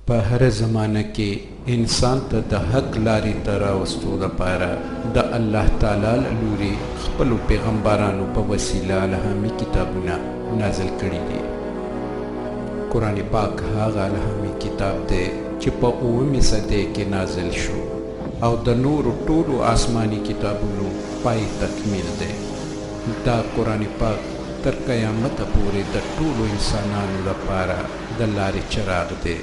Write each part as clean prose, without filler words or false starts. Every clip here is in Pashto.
په هر زمانه کې انسان ته د حق لارې ته راوستو لپاره د الله تعالی له لوري خپلو پیغمبرانو په وسیله الهامي کتابونه نازل کړي دي. قرآن پاک هغه الهامي کتاب دی چې په 9مې صدۍ کې نازل شو او د نورو ټولو آسماني کتابونو پای تکمیل دی. دا قرآن پاک تر قیامته پورې د ټولو انسانانو لپاره د لارې چراغ دی.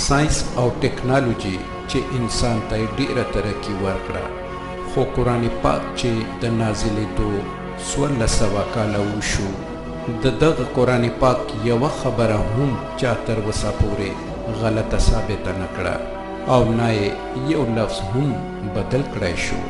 ساینس او ټیکنالوژي چې انسان ته ډیره ترقي ورکړه، خو قرآن پاک چې د نازلېدو 1400 کاله وشو، د دغه قرآن پاک یوه خبره هم چا تر اوسه پورې غلطه ثابته نه کړه او نه یې یو لفظ هم بدل کړی شو.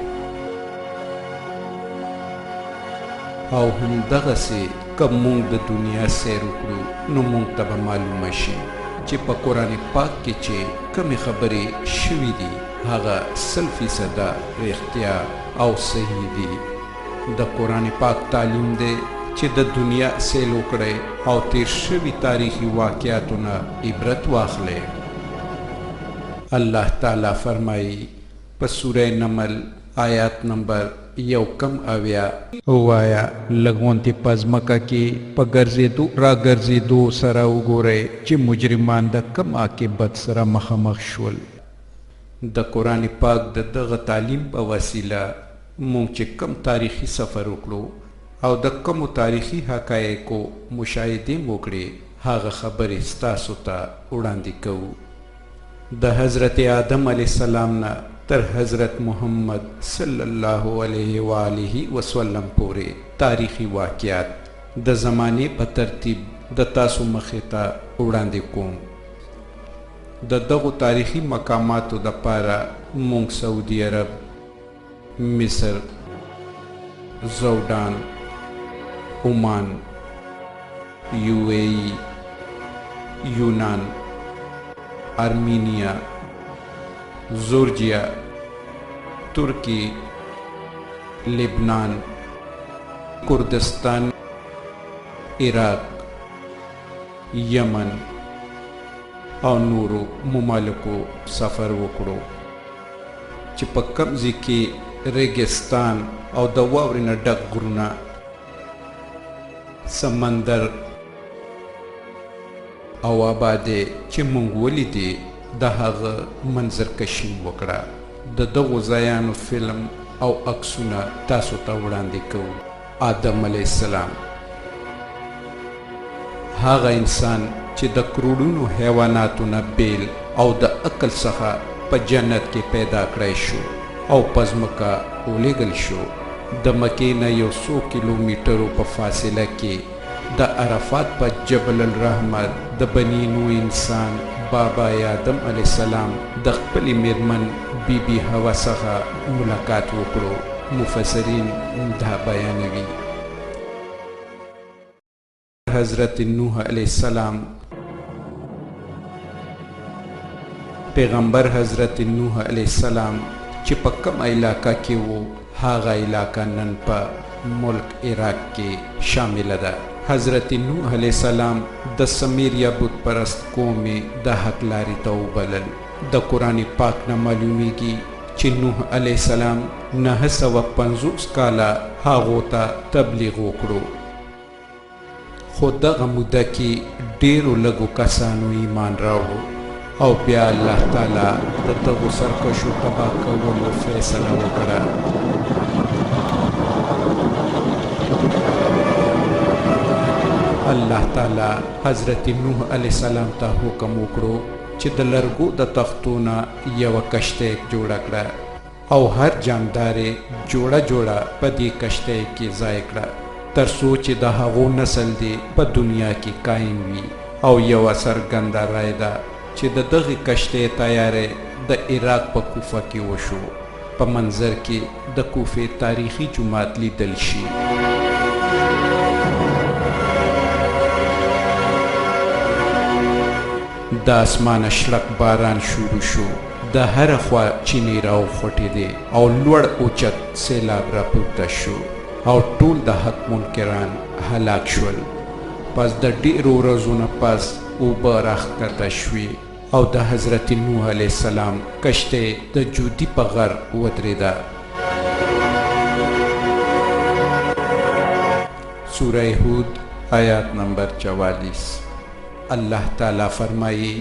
او همدغسې که موږ د دنیا سیر وکړو نو موږ ته به معلومه شي چې په قرآن پاک کې چې کمې خبرې شوي دي هغه 100% رښتیا او صحیح دي. د قرآن پاک تعلیم دی چې د دنیا سیل وکړئ او تیر شوي تاریخي واقعاتونه عبرت واخلئ. الله تعالی فرمایي په سوره نمل آیات نمبر 1 وایا لګونتې په ځمکه کې په ګرځېدو را ګرځېدو سره وګورئ چې مجرمان د کم عاقبت سره مخامخ شول. د قرآن پاک د دغه تعلیم په وسیله موږ چې کم تاریخي سفر وکړو او د کمو تاریخي حقایقو مشاهدې وکړې هغه خبرې ستاسو ته وړاندې کوو. د حضرت آدم علیه السلام نه تر حضرت محمد صلی الله علیه و آله وسلم پورې تاریخي واقعات د زمانې په ترتیب د تاسو مخې ته وړاندې کوم. د دغو تاریخي مقاماتو دپاره موږ سعودي عرب، مصر، زودان، عمان، UAE، یونان، ارمینیا، زورجیا، ترکی، لبنان، کردستان، عراق، یمن او نورو ممالکو سفر وکړو چې په کوم ځای کې ریګستان او د واورې نه ډک غرونه، سمندر او آبادې چې موږ ولیدې د هغه منظرکشي وکړه. د دغو ځایانو فلم او عکسونه تاسو ته وړاندې کوو. آدم علیه السلام هغه انسان چې د کروڑونو حیواناتو نه بیل او د عقل څخه په جنت کې پیدا کړی شو او په ځمکه ولېږل شو. د مکې نه 100 کیلومترو په فاصله کې د عرفات په جبل الرحمه د بني نوح انسان بابا آدم علیه السلام د خپلې میرمن بی حوا څخه ملاقات وکړو. مفسرین دا بیانوي. حضرت نوح علیه السلام پیغمبر حضرت نوح علیه السلام چې په کومه علاقه کې وو هغه علاقه نن په ملک عراق کې شامله ده. حضرت نوح علیه السلام د سمیریا بت پرست قوم د حق لارې ته وبلل. د قرآن پاک نه معلومیږي چې نوح علیه السلام 950 کاله هغو ته تبلیغ وکړو، خو دغه موده کې ډیرو لږو کسانو ایمان راوړو او بیا الله تعالی د دغو سرکشو تباه کولو فیصله وکړه. الله تعالی حضرت نوح علیه السلام ته حکم وکړو چې د لرګو د تختونه یوه کشتۍ جوړه کړه او هر جاندار یې جوړه په دې کشتۍ کې ځای کړه تر څو چې د هغو نسل دې په دنیا کې قایم وي. او یوه څرګنده رایه ده چې د دغې کشتۍ تیاری د عراق په کوفه کې وشو. په منظر کې د کوفې تاریخي جومات لیدل شي. د اسمانه شلق باران شروع شو. د هر خوا چینې راوخوټېدې او لوړ اوچت سیلاب راپورته شو او ټول د حق منکران هلاک شول. پس د ډیرو ورځو نه پس اوبه راښکته شوې او د حضرت نوح علیه السلام کشته د جودي په غر ودرېده. سوره هود آیات نمبر 44. اللہ تعالیٰ فرمائی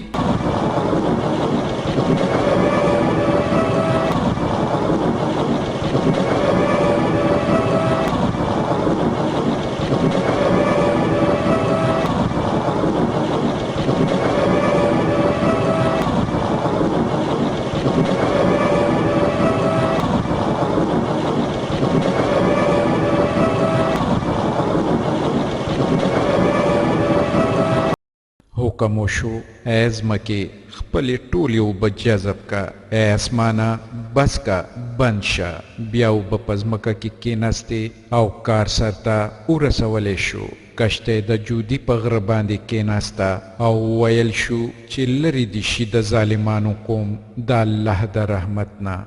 حکم وشو اے ځمکې خپلې ټولې اوبه جذب کا، اے اسمانه بس کا بند شه. بیا اوبه په ځمکه کې کېناستې او کار سرته ورسولی شو. کشته د جودي په غره باندې کېناسته او ویل شو چې لرې دې شي د ظالمانو قوم د الله د رحمت نه.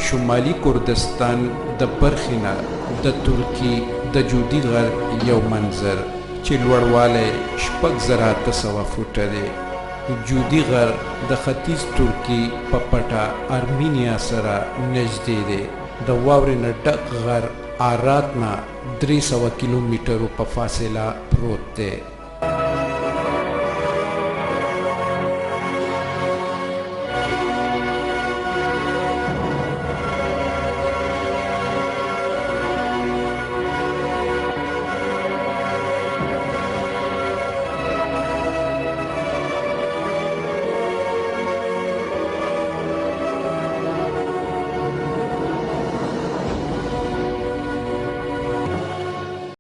شمالي کردستان د برخې نه د ترکي د جودي غر یو منظر چې لوړوالی 6,800 فوټه دی. جودي غر د ختیځ ترکي په پټه ارمینیا سره نږدې دی. د واورې نه ډک غر آرات نه 300 کیلومترو په فاصله پروت دی.